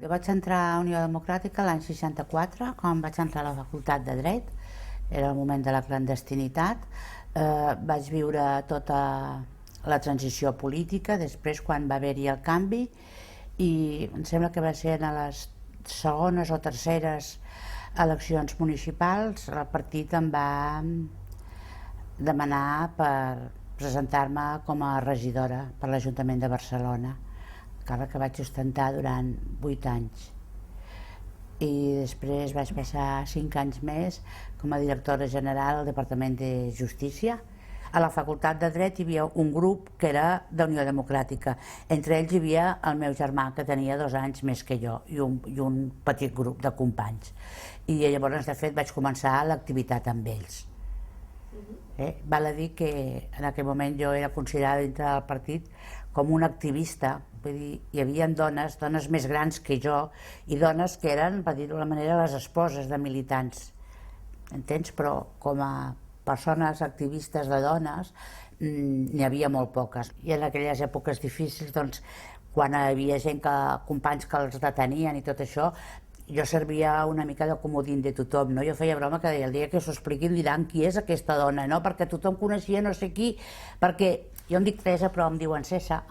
Jo vaig entrar a Unió Democràtica l'any 64, quan vaig entrar a la Facultat de Dret. Era el moment de la clandestinitat. Vaig viure tota la transició política, després quan va haver-hi el canvi, i em sembla que va ser a les segones o terceres eleccions municipals el partit em va demanar per presentar-me com a regidora per l'Ajuntament de Barcelona, càrrec que vaig ostentar durant 8 anys. I després vaig passar 5 anys més com a directora general al Departament de Justícia. A la Facultat de Dret hi havia un grup que era d'Unió Democràtica. Entre ells hi havia el meu germà, que tenia 2 anys més que jo, i un petit grup de companys. I llavors, de fet, vaig començar l'activitat amb ells. Val a dir que en aquell moment jo era considerada dintre del partit com una activista. Vull dir, hi havia dones més grans que jo, i dones que eren, per dir-ho d'alguna manera, les esposes de militants. Entens? Però com a persones activistes de dones n'hi havia molt poques. I en aquelles èpoques difícils, doncs, quan hi havia gent, companys que els detenien i tot això, jo servia una mica de comodín de tothom, no? Jo feia broma que deia, el dia que s'ho expliquin diran qui és aquesta dona, no? Perquè tothom coneixia no sé qui, perquè jo em dic Teresa però em diuen Cessa,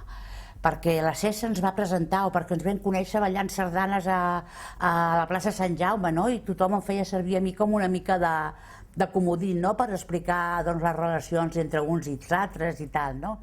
perquè la Cessa ens va presentar o perquè ens vam conèixer ballant sardanes a la plaça Sant Jaume, no? I tothom em feia servir a mi com una mica de comodín, no? Per explicar, doncs, les relacions entre uns i altres i tal, no?